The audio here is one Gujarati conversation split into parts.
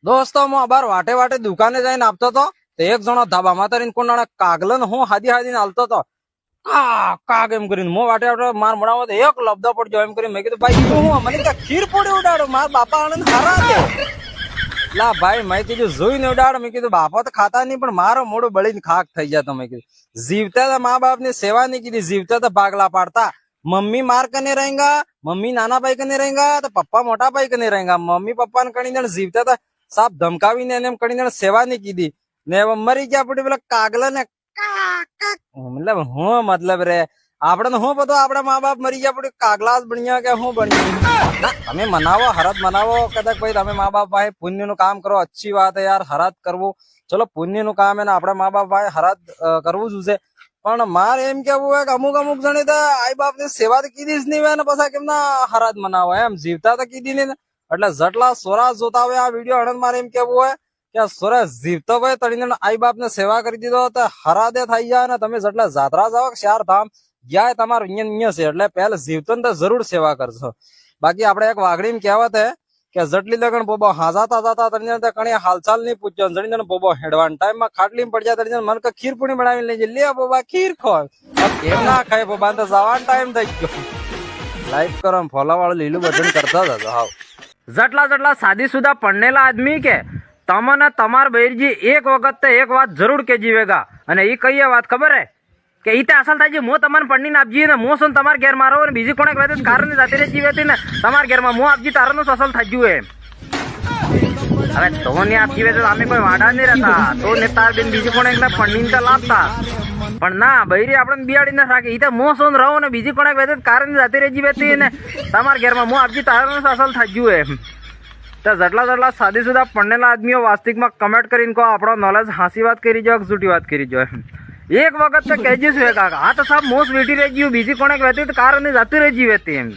દોસ્તો હું બાર વાટે વાટે દુકાને જઈને આપતો તો એક જણો ધાબામાં તરીને કોણ કાગલન હું હાદી હાદીને હાલતો તો કાગ એમ કરીને મો વાટે વાટે માર મોડામાં એક લબ્ધો પડજો એમ કરીને મેં કીધું ભાઈ હું મને કે ખીર પૂરી ઉડાડો મારા બાપા આનંદ હારા દે લા ભાઈ મેં કીધું જોઈને ઉડાડ મેં કીધું બાપા તો ખાતા નહીં પણ મારો મોડું બળીને ખાક થઈ જતો મેં કીધું જીવતા તો મા બાપ ની સેવા નહીં કીધી જીવતા તો ભાગલા પાડતા मम्मी मार कने रहेगा मम्मी नाना भाई कने रहेगा तो पप्पा मोटा भाई कने रहेगा मम्मी पप्पा ने कणी जण जीवता था साफ धमकावी ने एम कणी जण सेवा नहीं कीधी ने मरी गया पड़ी पेला कागला ने मतलब हूँ मतलब रे आपने हूँ पता आपड़ा माँ बाप मरी गया पड़ी कागला बनिया क्या हूँ बनिया हमें मनावो हरत मनावो कदक भाई તમે माँ बाप भाई पुण्य નું કામ કરો अच्छी बात है यार हरत करवो चलो पुण्य નું કામ है ना આપડા माँ बाप भाई हरत करवू जुसे પણ મારે એમ કેવું હોય કે અમુક અમુક જણે તો આઈ બાપ ની સેવા તો કીધી જ નહીં હોય ને પાછા કેમ ના હરાજ મનાવો એમ જીવતા તો કીધી નહીં ને એટલે જેટલા સોરા જોતા હોય આ વિડીયો અણંદ મારે એમ કેવું હોય કે સોરા જીવતો હોય તળીને આઈ બાપ ને સેવા કરી દીધો તો હરાદે થઈ જાય ને તમે જેટલા જાત્રા જાઓ ચાર ધામ ગયા તમારું અહીંયા છે એટલે પહેલા જીવતો ને તો જરૂર સેવા કરશો બાકી આપણે એક વાઘડી કહેવત હે કે જટલી લગન બોબો હાજાતા જાતા તને કણી હાલચાલ નહીં પૂછ્યો જણી બોબો હેડવાન ટાઈમ માં ખાટલી પડી જાય તને મન કે ખીર પૂરી બનાવી લેજે લે બોબા ખીર ખો કેમ ના ખાય બોબા તો જવાન ટાઈમ થઈ ગયો લાઈક કરો ફોલો વાળું લીલું બટન કરતા હતા હાવ જેટલા જેટલા શાદીशुदा પડનેલા આદમી કે તમને તમાર બૈરજી એક વખત તો એક વાત જરૂર કે જીવેગા અને ઈ કઈ વાત ખબર હે કે ઈ તો અસલ થાય મો તમારે પડીને આપજી ને મો સોન તમાર ઘેર મારો ને બીજી કોણે કહેતી કારણ જાતી રે જીવેતી ને તમાર ઘેર માં મો આપજી તારનો અસલ થાજ્યું હે હવે તો ને આપજી તો અમે કોઈ વાડા નહીં રહેતા તો ને તાર બેન બીજી કોણે એકલા પડીને તો લાવતા પણ ના બૈરી આપણે બિયાડી ના રાખે ઈ તો મો સોન રહો ને બીજી કોણે કહેતી કારણ જાતી રે જીવેતી ને તમાર ઘેર માં મો આપજી તારનો અસલ થાજ્યું હે તો જેટલા જેટલા શાદીशुदा પડનેલા આદમીઓ વાસ્તવિકમાં કમેન્ટ કરીને કહો આપણો નોલેજ હાસી વાત કરી જો જૂઠી વાત કરી જો एक वक्त तो कह जीस काका हाँ तो सब मोस बेटी रह गई बीजी कोने कहती तो कार जाती रह जी वेती एम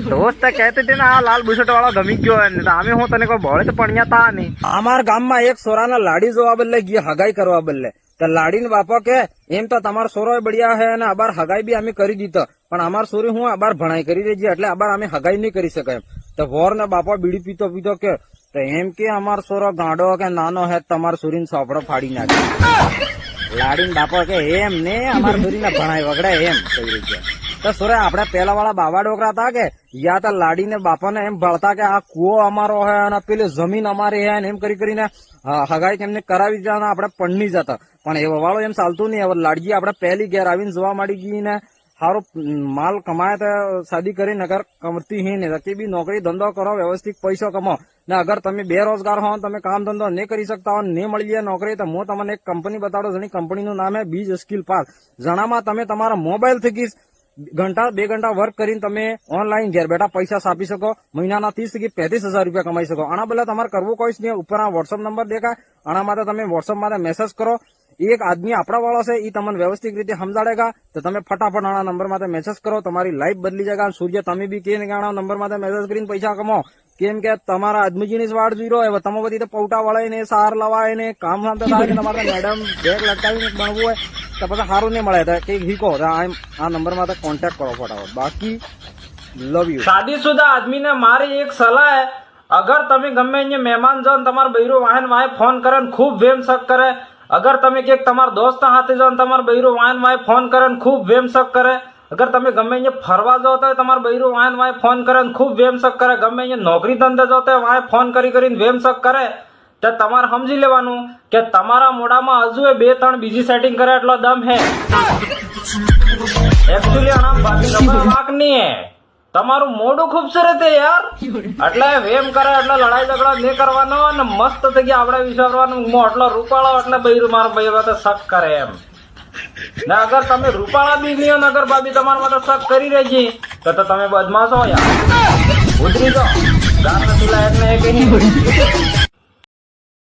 दोस्त कहते थे ना लाल बुशट वाला गमी गयो है आमे हूँ तने को भोळे तो पड़िया था नहीं हमार गाम में एक सोरा ना लाड़ी जोवा बदले गई हगाई करवा बदले तो लाड़ी ने बापा के एम तो तमार सोरो बढ़िया है ने अबार हगाई भी अमे करी दी तो पण अमार सोरी हूँ अबार भणाई करी रही એટલે अबार अमे हगाई नहीं करी सके तो वोर ने बापा बीड़ी पीतो पीतो के तो एम के अमार सोरो गांडो के नानो है तमार सोरी सोपड़ो फाड़ी नाखे लाड़ी बापा के एम ने अमार सोरी ने भणाई वगड़े एम तो सोरे आपड़े पहला वाला बाबा डोकरा था के या तो लाड़ी ने बापा ने एम भळता के आ कुओ अमारो है अने पेली जमीन अमारी है एम करी करीने हगाई केमने करावी जाना आपड़े पड़नी जाता पण एवो वाळो एम चालतो नहीं હવે લાડજી આપણે પહેલી ઘેર આવીને જોવા મળી ગઈ ને સારો માલ કમાય તો શાદી કરી નગર કમતી હી ને કે બી નોકરી ધંધો કરો વ્યવસ્થિત પૈસો કમાઓ ને અગર તમે બેરોજગાર હો તમે કામ ધંધો નહીં કરી શકતા હો નહીં મળી જાય નોકરી તો હું તમને એક કંપની બતાડો જેની કંપનીનું નામ હે બીજ સ્કિલ પાર્ક જણામાં તમે તમારા મોબાઈલ થી ઘંટા 2 ઘંટા વર્ક કરીને તમે ઓનલાઈન ઘેર બેઠા પૈસા છાપી શકો મહિનાના 30 થી 35,000 રૂપિયા કમાઈ શકો આના બદલે તમારે કરવું કોઈ જ નહીં ઉપર આ વોટ્સઅપ નંબર દેખાય આના માટે તમે વોટ્સઅપ માટે મેસેજ કરો एक आदमी आपड़ा वाला से ई तमन व्यवस्थित रीते समझाड़ेगा तो तमे फटाफट आना नंबर माते मैसेज करो तुम्हारी लाइफ बदली जाएगा सूर्य तमे भी के गाना नंबर माते मैसेज करीने पैसा कमाओ केम के तमारा आदमीजी ની વાડ જોઈ રહ્યો है तमे बधी तो पौटा वाला ने सार लवाय ने काम शांत થાય કે તમારે મેડમ બેગ લટકાવીને ભણવું હોય તો પછી સારું નહીં મળે તો કે હીકો આ નંબર માતે કોન્ટેક્ટ કરો ફટાફટ બાકી લવ યુ शादीशुदा आदमी ने मारी एक सलाह है अगर तमे गमे અહીંયા મહેમાન જો તમાર બૈરો વાહન વાય फोन करे खूब वेम शक करे अगर तमे के तमार दोस्त हाथे जाओ तमार बहिरो वाहन वाय फोन करे खूब वेम शक करे अगर तमे गमे अहीं फरवा जाओ तो तमार बहिरो वाहन वाय फोन करे खूब वेम शक करे गमे अहीं नौकरी धंधे जाओ तो वाय फोन करी करीने वेम शक करे तो तमारे समझी लेवानुं के तमारा मोडामां हजू 2-3 बीजी सेटिंग करे એટલો दम है एक्चुअली आना बाकी नंबर वाक नहीं है તમારું મોડું ખૂબસૂરત છે યાર એટલે વેમ કરે એટલે લડાઈ ઝઘડા નહીં કરવાનો અને મસ્ત થઈ ગયા આપણે વિચારવાનું હું આટલો રૂપાળો એટલે બૈરું મારો ભાઈ તો શક કરે એમ ને અગર તમે રૂપાળા બી નહીં ને અગર ભાભી તમારા માટે શક કરી રહી છે તો તમે બદમાશ હો યાર ઉતરી જાઓ ગાર નથી લાયક ને એક